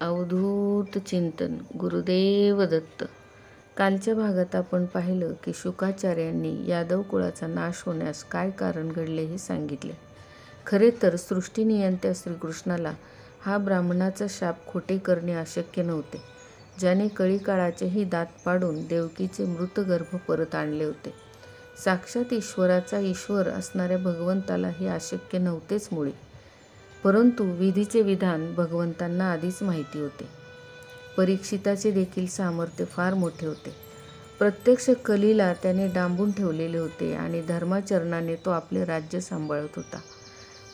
अवधूत चिंतन गुरुदेव दत्त. कालच्या भागात आपण पाहिलं की शुकाचार्यांनी यादव कुळाचा नाश होण्यास काय कारण घडले हे सांगितले. खरे तर सृष्टीनियंत्या श्रीकृष्णाला हा ब्राह्मणाचा शाप खोटे करणे अशक्य नव्हते, ज्याने कळीकाळाचेही दात पाडून देवकीचे मृतगर्भ परत आणले होते. साक्षात ईश्वराचा ईश्वर असणाऱ्या भगवंताला हे अशक्य नव्हतेच मुळी. परंतु विधीचे विधान भगवंतांना आधीच माहिती होते. परीक्षिताचे देखील सामर्थ्य फार मोठे होते. प्रत्यक्ष कलीला त्याने डांबून ठेवलेले होते आणि धर्माचरणाने तो आपले राज्य सांभाळत होता.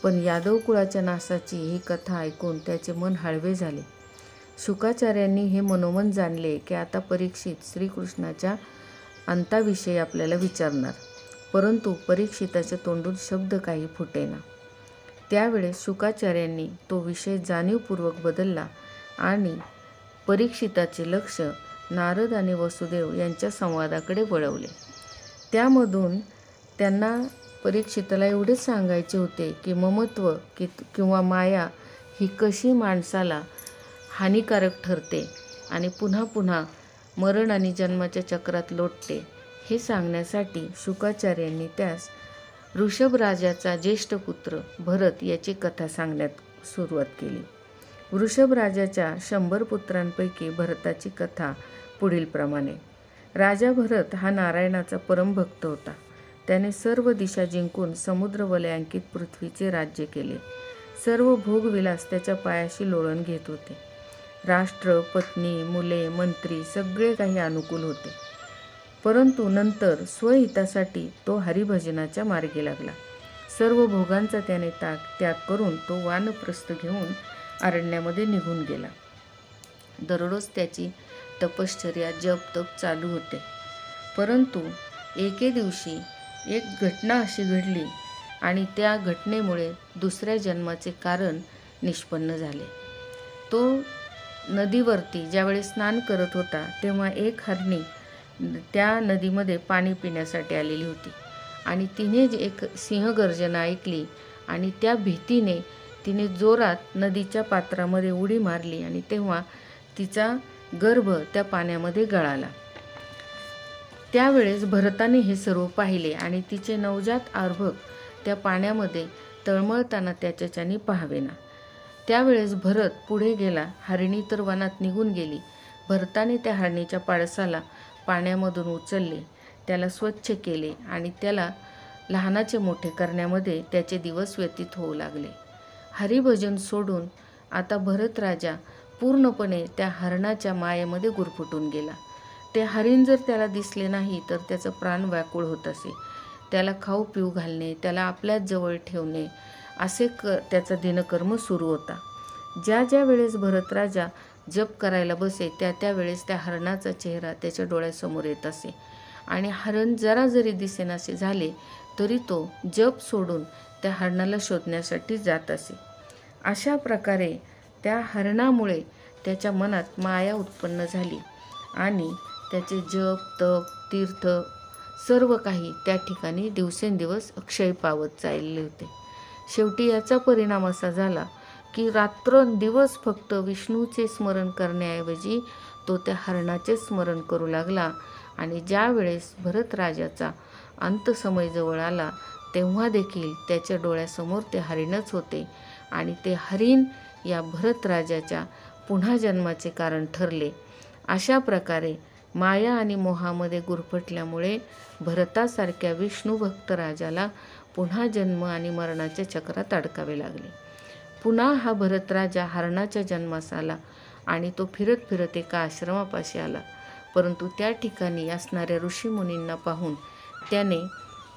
पण यादव कुळाच्या नाशाची ही कथा ऐकून त्याचे मन हळवे झाले. शुकाचार्यांनी हे मनोमन जाणले की आता परीक्षित श्रीकृष्णाच्या अंताविषयी आपल्याला विचारणार, परंतु परीक्षिताच्या तोंडून शब्द काही फुटेना. त्यावेळेस शुकाचार्यांनी तो विषय जाणीवपूर्वक बदलला आणि परीक्षिताचे लक्ष नारद आणि वसुदेव यांच्या संवादाकडे वळवले. त्यामधून त्यांना परीक्षिताला एवढेच सांगायचे होते की ममत्व किंवा माया ही कशी माणसाला हानिकारक ठरते आणि पुन्हा पुन्हा मरण आणि जन्माच्या चक्रात लोटते हे सांगण्यासाठी शुकाचार्यांनी त्यास वृषभराजाचा ज्येष्ठ पुत्र भरत याची कथा सांगण्यात सुरुवात केली. वृषभराजाच्या 100 पुत्रांपैकी भरताची कथा पुढीलप्रमाणे. राजा भरत हा नारायणाचा परमभक्त होता. त्याने सर्व दिशा जिंकून समुद्र वलयांकित पृथ्वीचे राज्य केले. सर्व भोगविलास त्याच्या पायाशी लोळण घेत होते. राष्ट्र, पत्नी, मुले, मंत्री सगळे काही अनुकूल होते. परंतु नंतर स्वहितासाठी तो हरिभजनाच्या मार्गी लागला. सर्व भोगांचा त्याने त्याग करून तो वानप्रस्थ घेऊन अरण्यामध्ये निघून गेला. दररोज त्याची तपश्चर्या जप तप चालू होते. परंतु एके दिवशी एक घटना अशी घडली आणि त्या घटनेमुळे दुसऱ्या जन्माचे कारण निष्पन्न झाले. तो नदीवरती ज्यावेळेस स्नान करत होता तेव्हा एक हरणी त्या नदीमध्ये पाणी पिण्यासाठी आलेली होती आणि तिने एक सिंहगर्जना ऐकली आणि त्या भीतीने तिने जोरात नदीच्या पात्रामध्ये उडी मारली आणि तेव्हा तिचा गर्भ त्या पाण्यामध्ये गळाला. त्यावेळेस भरताने हे सर्व पाहिले आणि तिचे नवजात अर्भक त्या पाण्यामध्ये तळमळताना त्याच्याने पाहावेना. त्यावेळेस भरत पुढे गेला. हरिणी तर वनात निघून गेली. भरताने त्या हरणीच्या पाडसाला पाण्यामधून उचलले, त्याला स्वच्छ केले आणि त्याला लहानाचे मोठे करण्यामध्ये त्याचे दिवस व्यतीत होऊ लागले. हरिभजन सोडून आता भरत राजा पूर्णपणे त्या हरणाच्या मायेमध्ये गुरफटून गेला. ते हरिण जर त्याला दिसले नाही तर त्याचं प्राण व्याकुळ होत असे. त्याला खाऊ पिऊ घालणे, त्याला आपल्याच जवळ ठेवणे असे त्याचा दिनकर्म सुरू होता. ज्या वेळेस भरत राजा जप करायला बसे त्या वेळेस त्या हरणाचा चेहरा त्याच्या डोळ्यासमोर येत असे आणि हरण जरा जरी दिसेनासे झाले तरी तो जप सोडून त्या हरणाला शोधण्यासाठी जात असे. अशा प्रकारे त्या हरणामुळे त्याच्या मनात माया उत्पन्न झाली आणि त्याचे जप तप तीर्थ सर्व काही त्या ठिकाणी दिवसेंदिवस अक्षय पावत चालले होते. शेवटी याचा परिणाम असा झाला की रात्रंदिवस फक्त विष्णूचे स्मरण करण्याऐवजी तो त्या हरणाचे स्मरण करू लागला आणि ज्या वेळेस भरत राजाचा अंतसमय जवळ आला तेव्हा देखील त्याच्या डोळ्यासमोर ते हरिणच होते आणि ते हरिण या भरत राजाच्या पुन्हा जन्माचे कारण ठरले. अशा प्रकारे माया आणि मोहामध्ये गुरफटल्यामुळे भरतासारख्या विष्णुभक्त राजाला पुन्हा जन्म आणि मरणाच्या चक्रात अडकावे लागले. पुन्हा हा भरत राजा हरणाच्या जन्मास आला आणि तो फिरत फिरत एका आश्रमापाशी आला. परंतु त्या ठिकाणी असणाऱ्या ऋषीमुनींना पाहून त्याने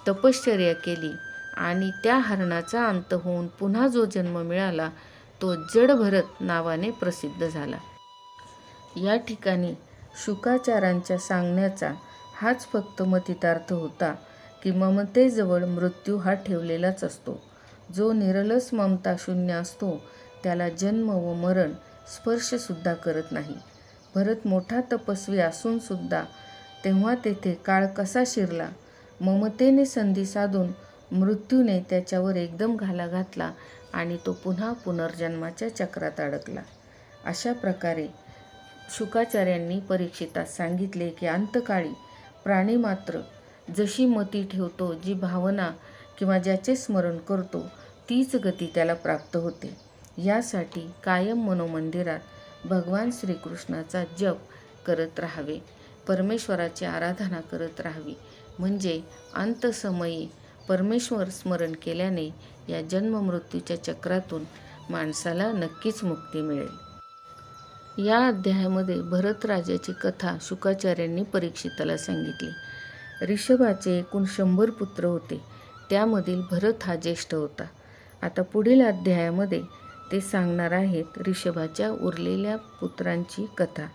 तपश्चर्या केली आणि त्या हरणाचा अंत होऊन पुन्हा जो जन्म मिळाला तो जड भरत नावाने प्रसिद्ध झाला. या ठिकाणी शुकाचारांच्या सांगण्याचा हाच फक्त मतितार्थ होता की ममतेजवळ मृत्यू हा ठेवलेलाच असतो. जो निरलस ममता शून्य असतो त्याला जन्म व मरण स्पर्शसुद्धा करत नाही. भरत मोठा तपस्वी असून सुद्धा तेव्हा तेथे काळ कसा शिरला. ममतेने संधी साधून मृत्यूने त्याच्यावर एकदम घाला घातला आणि तो पुन्हा पुनर्जन्माच्या चक्रात अडकला. अशा प्रकारे शुकाचार्यांनी परीक्षितास सांगितले की अंतकाळी प्राणी मात्र जशी मती ठेवतो, जी भावना किंवा ज्याचे स्मरण करतो, तीच गती त्याला प्राप्त होते. यासाठी कायम मनोमंदिरात भगवान श्रीकृष्णाचा जप करत राहावे, परमेश्वराची आराधना करत राहावी. म्हणजे अंतसमयी परमेश्वर स्मरण केल्याने या जन्ममृत्यूच्या चक्रातून माणसाला नक्कीच मुक्ती मिळेल. या अध्यायामध्ये भरत राजाची कथा शुकाचार्यांनी परीक्षिताला सांगितली. ऋषभाचे एकूण 100 पुत्र होते, त्यामधील भरत हा ज्येष्ठ होता. आता पुढील अध्यायामध्ये ते सांगणार आहेत ऋषभाच्या उरलेल्या पुत्रांची कथा.